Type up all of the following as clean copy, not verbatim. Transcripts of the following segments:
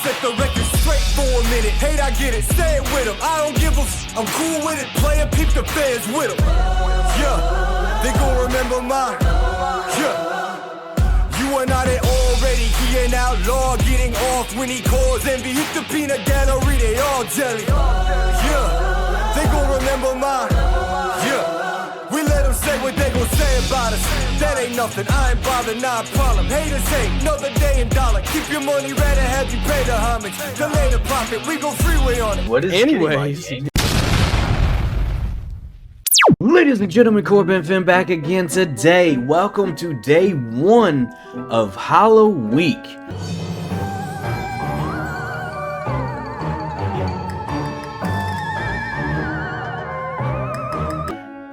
set the record straight for a minute. Hate, I get it, say it with them. I don't give a I'm cool with it. Play and peep the fans with them. Yeah, they gon' remember mine. Yeah. You are not it already, he an outlaw getting off when he calls envy. Hit the peanut gallery, they all jelly. Yeah, they gon' remember mine. Yeah, we let them say what they gon' say about us. That ain't nothing, I ain't bothered, not a problem. Haters hate, another day in dollar. Keep your money, rather have you pay the homage. Delay the profit, we go freeway on it. What is Anyways. Ladies and gentlemen, Corbin Finn back again today. Welcome to day 1 of HalloWEEK.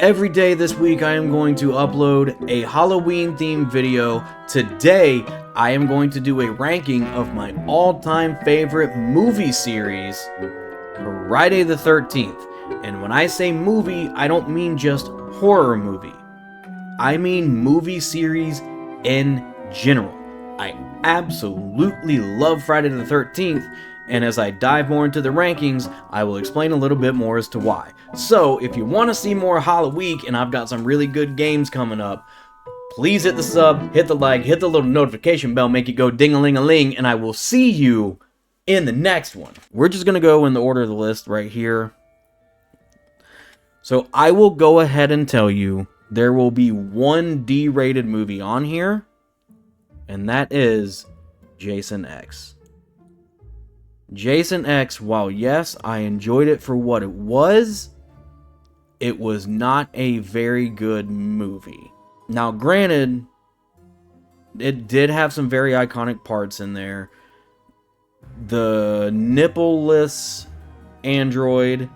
Every day this week I am going to upload a Halloween themed video. Today I am going to do a ranking of my all-time favorite movie series, Friday the 13th. And when I say movie, I don't mean just horror movie. I mean movie series in general. I absolutely love Friday the 13th, and as I dive more into the rankings, I will explain a little bit more as to why. So, if you want to see more HalloWEEK, and I've got some really good games coming up, please hit the sub, hit the like, hit the little notification bell, make it go ding-a-ling-a-ling, and I will see you in the next one. We're just going to go in the order of the list right here. So I will go ahead and tell you there will be one D-rated movie on here, and that is Jason X. Jason X, while yes, I enjoyed it for what it was not a very good movie. Now, granted, it did have some very iconic parts in there. The nipple-less android,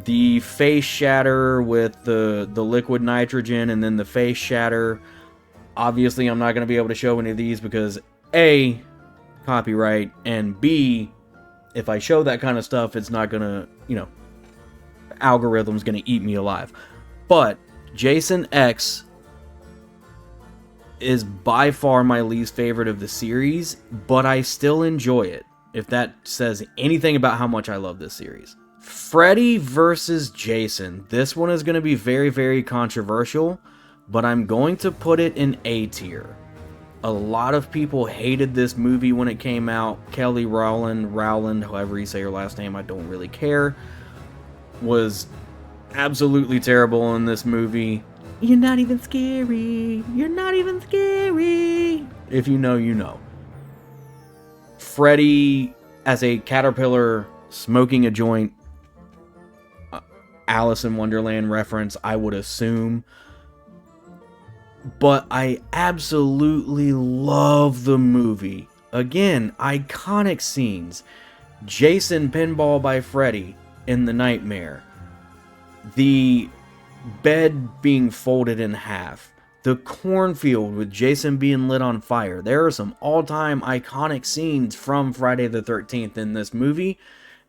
the face shatter with the liquid nitrogen, and then the face shatter. Obviously, I'm not going to be able to show any of these because A, copyright, and B, if I show that kind of stuff, it's not going to, algorithm's going to eat me alive. But Jason X is by far my least favorite of the series, but I still enjoy it, if that says anything about how much I love this series. Freddy versus Jason. This one is going to be very, very controversial, but I'm going to put it in A tier. A lot of people hated this movie when it came out. Kelly Rowland, however you say your last name, I don't really care, was absolutely terrible in this movie. You're not even scary. You're not even scary. If you know, you know. Freddy as a caterpillar smoking a joint. Alice in Wonderland reference, I would assume. But I absolutely love the movie. Again, iconic scenes. Jason pinball by Freddy in the nightmare. The bed being folded in half. The cornfield with Jason being lit on fire. There are some all-time iconic scenes from Friday the 13th in this movie,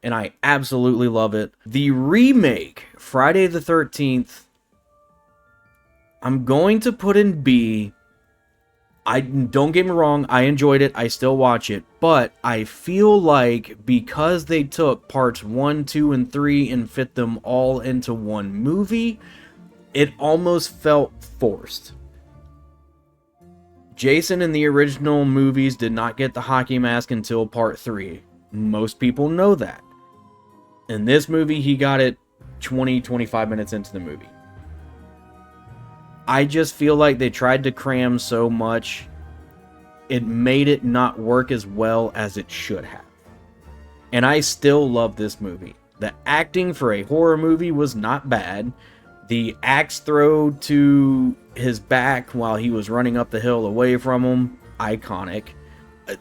and I absolutely love it. The remake, Friday the 13th, I'm going to put in B. Don't get me wrong, I enjoyed it, I still watch it, but I feel like because they took parts 1, 2, and 3 and fit them all into one movie, it almost felt forced. Jason in the original movies did not get the hockey mask until part 3. Most people know that. In this movie, he got it 20-25 minutes into the movie. I just feel like they tried to cram so much, it made it not work as well as it should have. And I still love this movie. The acting for a horror movie was not bad. The axe throw to his back while he was running up the hill away from him, iconic.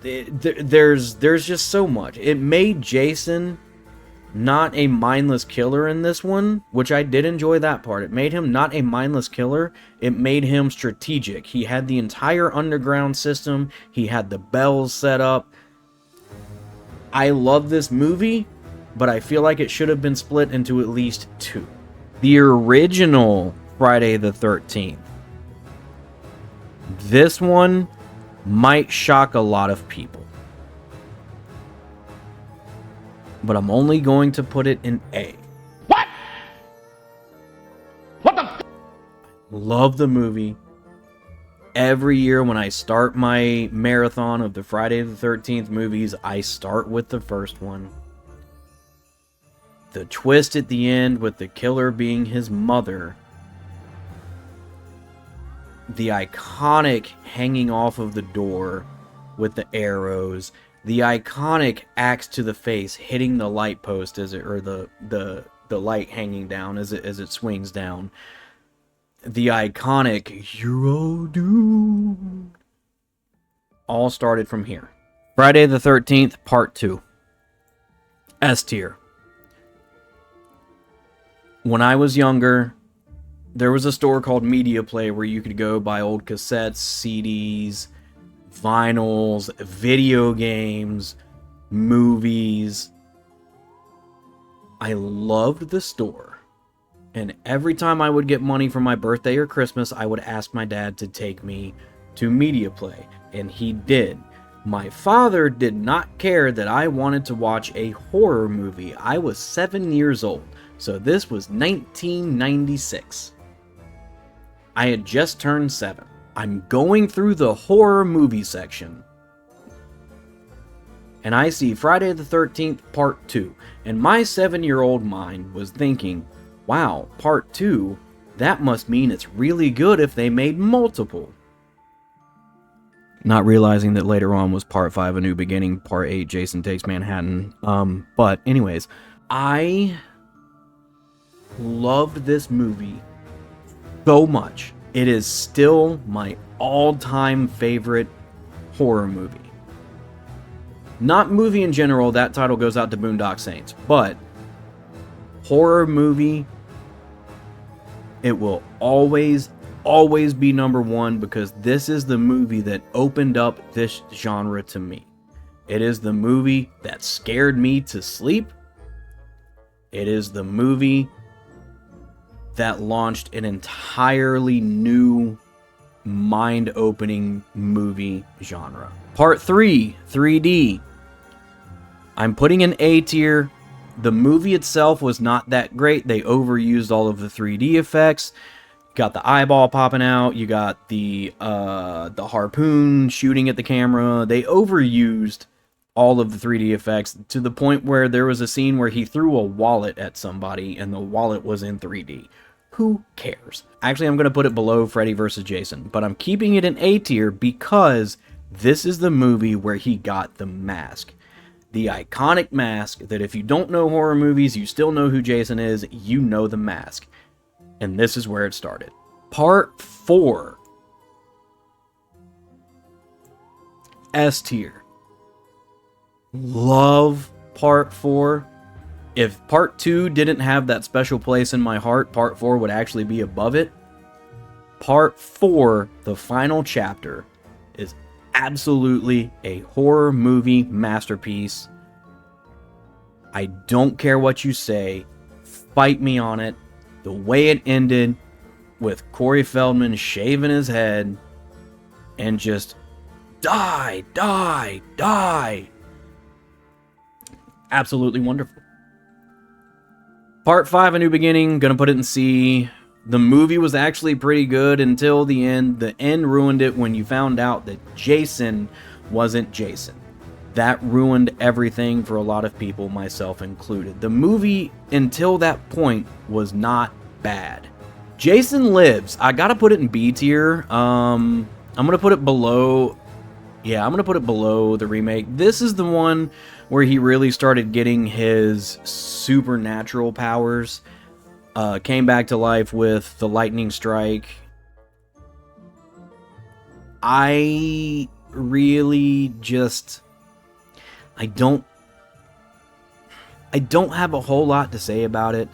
There's just so much. It made Jason not a mindless killer in this one, which I did enjoy that part. It made him not a mindless killer, it made him strategic. He had the entire underground system, he had the bells set up. I love this movie, but I feel like it should have been split into at least 2. The original Friday the 13th. This one might shock a lot of people. but I'm only going to put it in A. Love the movie. Every year when I start my marathon of the Friday the 13th movies, I start with the first one. The twist at the end with the killer being his mother. The iconic hanging off of the door with the arrows. The iconic axe to the face hitting the light post as it, or the light hanging down as it swings down. The iconic "You're all doomed" all started from here. Friday the 13th, Part 2. S tier. When I was younger, there was a store called Media Play where you could go buy old cassettes, CDs, vinyls, video games, movies. I loved the store. And every time I would get money for my birthday or Christmas, I would ask my dad to take me to Media Play. And he did. My father did not care that I wanted to watch a horror movie. I was 7 years old. So this was 1996. I had just turned 7. I'm going through the horror movie section. And I see Friday the 13th Part 2. And my 7-year-old mind was thinking, wow, Part 2, that must mean it's really good if they made multiple. Not realizing that later on was Part 5, A New Beginning, Part 8, Jason Takes Manhattan. But anyways, I loved this movie so much. It is still my all-time favorite horror movie. Not movie in general, that title goes out to Boondock Saints, but horror movie, it will always be number one because this is the movie that opened up this genre to me. It is the movie that scared me to sleep. It is the movie that launched an entirely new mind-opening movie genre. Part 3, 3D. I'm putting an A tier. The movie itself was not that great. They overused all of the 3D effects. Got the eyeball popping out. You got the harpoon shooting at the camera. They overused all of the 3D effects to the point where there was a scene where he threw a wallet at somebody and the wallet was in 3D. Who cares? Actually, I'm going to put it below Freddy vs. Jason, but I'm keeping it in A tier because this is the movie where he got the mask. The iconic mask that if you don't know horror movies, you still know who Jason is, you know the mask. And this is where it started. Part 4. S tier. Love Part 4. If Part 2 didn't have that special place in my heart, Part 4 would actually be above it. Part 4, the final chapter, is absolutely a horror movie masterpiece. I don't care what you say. Fight me on it. The way it ended with Corey Feldman shaving his head and just die, die, die. Absolutely wonderful. Part 5, A New Beginning, gonna put it in C. The movie was actually pretty good until the end. The end ruined it when you found out that Jason wasn't Jason. That ruined everything for a lot of people, myself included. The movie, until that point, was not bad. Jason Lives, I gotta put it in B tier. I'm gonna put it below... Yeah, I'm gonna put it below the remake. This is the one where he really started getting his supernatural powers. Came back to life with the lightning strike. I really just... I don't have a whole lot to say about it.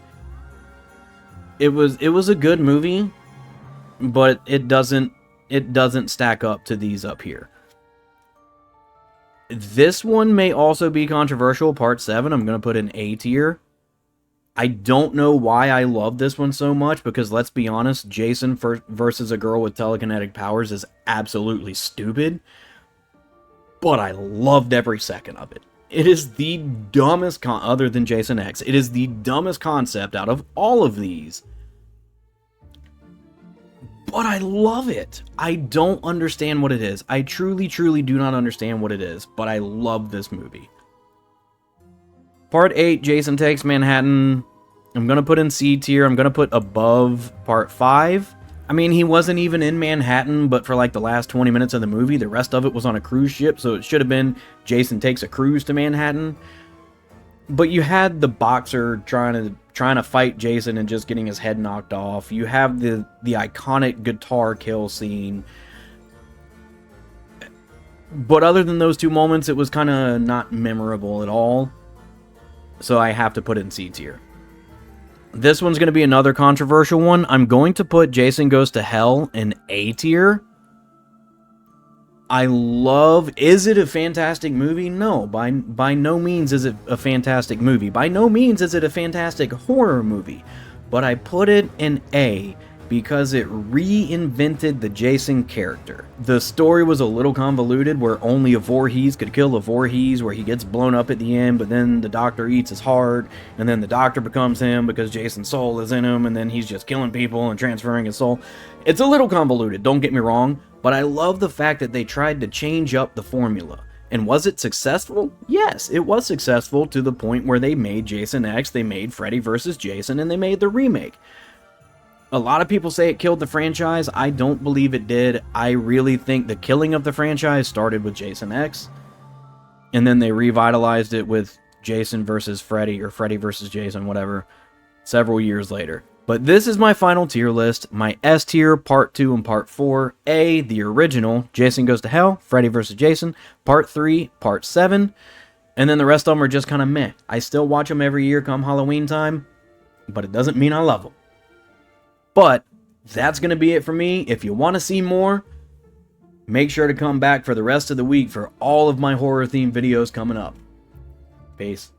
It was a good movie, but it doesn't stack up to these up here. This one may also be controversial, Part 7. I'm going to put in A tier. I don't know why I love this one so much, because let's be honest, Jason versus a girl with telekinetic powers is absolutely stupid. But I loved every second of it. It is the dumbest other than Jason X. It is the dumbest concept out of all of these. But I love it. I don't understand what it is. I truly, truly do not understand what it is, but I love this movie. Part 8, Jason Takes Manhattan. I'm going to put in C tier. I'm going to put above Part 5. I mean, he wasn't even in Manhattan, but for like the last 20 minutes of the movie, the rest of it was on a cruise ship, so it should have been Jason Takes a Cruise to Manhattan. But you had the boxer trying to fight Jason and just getting his head knocked off. You have the iconic guitar kill scene. But other than those two moments, it was kind of not memorable at all. So I have to put it in C tier. This one's going to be another controversial one. I'm going to put Jason Goes to Hell in A tier. Is it a fantastic movie? No, by no means is it a fantastic movie. By no means is it a fantastic horror movie. But I put it in A because it reinvented the Jason character. The story was a little convoluted where only a Voorhees could kill a Voorhees, where he gets blown up at the end, but then the doctor eats his heart, and then the doctor becomes him because Jason's soul is in him, and then he's just killing people and transferring his soul. It's a little convoluted, don't get me wrong, but I love the fact that they tried to change up the formula. And was it successful? Yes, it was successful to the point where they made Jason X, they made Freddy vs. Jason, and they made the remake. A lot of people say it killed the franchise. I don't believe it did. I really think the killing of the franchise started with Jason X, and then they revitalized it with Jason versus Freddy, or Freddy versus Jason, whatever, several years later. But this is my final tier list. My S tier, Part 2 and Part 4. A, the original, Jason Goes to Hell, Freddy vs. Jason. Part 3, Part 7. And then the rest of them are just kind of meh. I still watch them every year come Halloween time, but it doesn't mean I love them. But that's going to be it for me. If you want to see more, make sure to come back for the rest of the week for all of my horror-themed videos coming up. Peace.